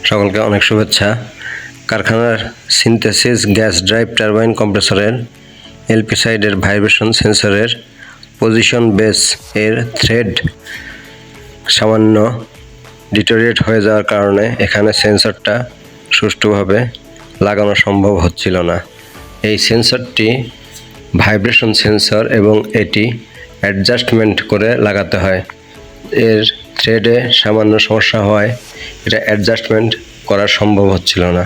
সকলকে অনেক শুভেচ্ছা। কারখানার সিনথেসিস গ্যাস ড্রাইভ টারবাইন কম্প্রেসরের এলপি সাইডের ভাইব্রেশন সেন্সরের পজিশন বেস এর থ্রেড সামান্য ডিটোরিয়েট হয়ে যাওয়ার কারণে এখানে সেন্সরটা সুষ্ঠুভাবে লাগানো সম্ভব হচ্ছিল না। এই সেন্সরটি ভাইব্রেশন সেন্সর এবং এটি অ্যাডজাস্টমেন্ট করে লাগাতে হয়। এর থ্রেডে সামান্য সমস্যা হওয়ায় এটা অ্যাডজাস্টমেন্ট করা সম্ভব হচ্ছিল না।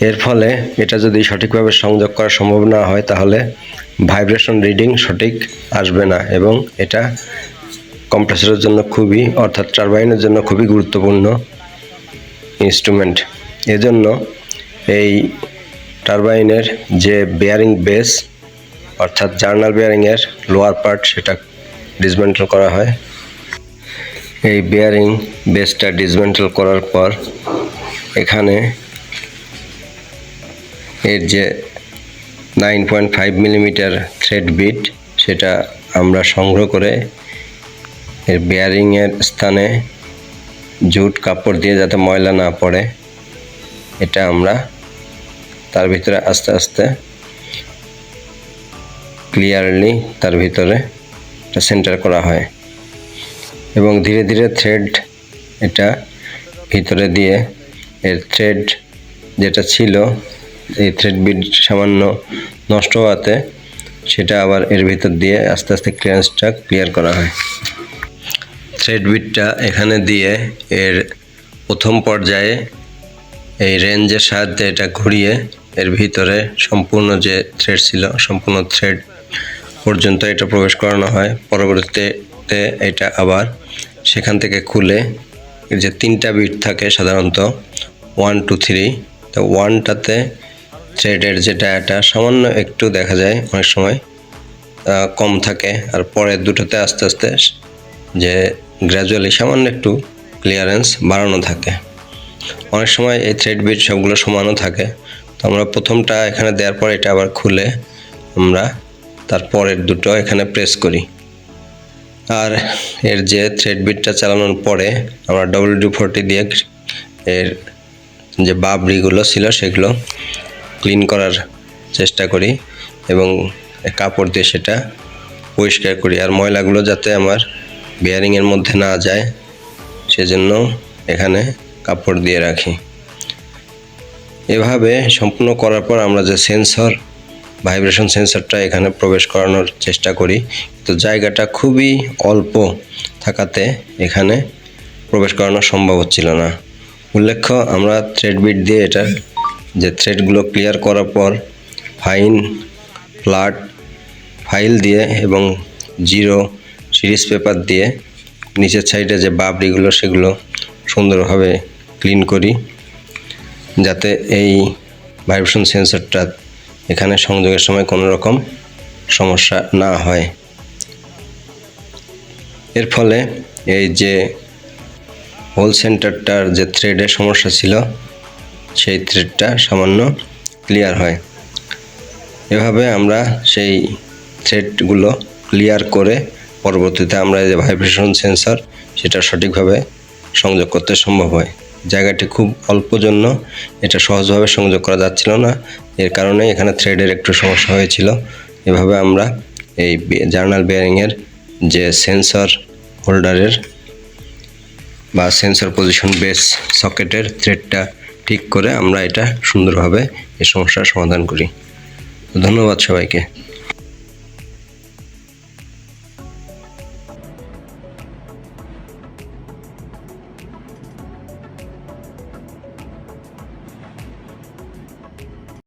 এর ফলে এটা যদি সঠিকভাবে সংযোগ করা সম্ভব না হয় তাহলে ভাইব্রেশন রিডিং সঠিক আসবে না এবং এটা কম্প্রেসরের জন্য অর্থাৎ টারবাইনের জন্য খুবই গুরুত্বপূর্ণ ইনস্ট্রুমেন্ট। এজন্য এই টারবাইনের যে বেয়ারিং বেস অর্থাৎ জার্নাল বেয়ারিংয়ের লোয়ার পার্ট সেটা ডিসমেন্টেল করা হয়। এই বেয়ারিং বেসটা ডিসমেন্টেল করার পর এখানে এর যে 9.5 মিলিমিটার থ্রেড বিট সেটা আমরা সংগ্রহ করে এর বেয়ারিংয়ের স্থানে জুট কাপড় দিয়ে যাতে ময়লা না পড়ে এটা আমরা তার ভিতরে আস্তে আস্তে ক্লিয়ারলি তার ভিতরে এটা সেন্টার করা হয় এবং ধীরে ধীরে থ্রেড এটা ভিতরে দিয়ে এর থ্রেড যেটা ছিল এই থ্রেড বিট সামান্য নষ্ট হওয়াতে সেটা আবার এর ভিতর দিয়ে আস্তে আস্তে ক্লিয়ারেন্সটা ক্লিয়ার করা হয়। থ্রেড বিটটা এখানে দিয়ে এর প্রথম পর্যায়ে এই রেঞ্জের সাহায্যে এটা ঘুরিয়ে এর ভিতরে সম্পূর্ণ যে থ্রেড ছিল সম্পূর্ণ থ্রেড পর্যন্ত এটা প্রবেশ করানো হয়। পরবর্তীতে এটা আবার সেখান থেকে খুলে এর যে 3টা বিট থাকে সাধারণত 1 2 3, তো 1টাতে থ্রেডের যে ডায়াটা সামান্য একটু দেখা যায় অনেক সময় কম থাকে আর পরের দুটোতে আস্তে আস্তে যে গ্র্যাজুয়ালি সামান্য একটু ক্লিয়ারেন্স বাড়ানো থাকে। অনেক সময় এই থ্রেড বিট সবগুলো সমানও থাকে। তো আমরা প্রথমটা এখানে দেওয়ার পর এটা আবার খুলে আমরা তারপরের দুটো এখানে প্রেস করি। আর এর যে থ্রেড বিটটা চালানোর পরে আমরা WD-40 দিয়ে এর যে বাবরিগুলো ছিল সেগুলো ক্লিন করার চেষ্টা করি এবং কাপড় দিয়ে সেটা পরিষ্কার করি আর ময়লাগুলো যাতে আমার বেয়ারিংয়ের মধ্যে না যায় সেজন্য এখানে কাপড় দিয়ে রাখি। এভাবে সম্পূর্ণ করার পর আমরা যে সেন্সর ভাইব্রেশন সেন্সরটা এখানে প্রবেশ করানোর চেষ্টা করি, তো জায়গাটা খুবই অল্প থাকাতে এখানে প্রবেশ করানো সম্ভব হচ্ছিল না। উল্লেখ্য আমরা থ্রেড বিট দিয়ে এটার যে থ্রেডগুলো ক্লিয়ার করার পর ফাইন ফ্ল্যাট ফাইল দিয়ে এবং 0 সিরিজ পেপার দিয়ে নিচের সাইডে যে বাবরিগুলো সেগুলো সুন্দরভাবে ক্লিন করি যাতে এই ভাইব্রেশন সেন্সরটা এখানে সংযোগের সময় কোনো রকম সমস্যা না হয়। এর ফলে এই যে হোল সেন্টারটার যে থ্রেডের সমস্যা ছিল সেই থ্রেডটা সামান্য ক্লিয়ার হয়। এভাবে আমরা সেই থ্রেডগুলো ক্লিয়ার করে পরবর্তীতে আমরা যে ভাইব্রেশন সেন্সর সেটা সঠিকভাবে সংযোগ করতে সম্ভব হয়। জায়গাটি খুব অল্প জন্য এটা সহজভাবে সংযোগ করা যাচ্ছিল না, এর কারণে এখানে থ্রেডের একটু সমস্যা হয়েছিল। এভাবে আমরা এই জার্নাল বেয়ারিংয়ের যে সেন্সর হোল্ডারের বা সেন্সর পজিশন বেস সকেটের থ্রেডটা ঠিক করে আমরা এটা সুন্দরভাবে এই সমস্যার সমাধান করি। ধন্যবাদ সবাইকে।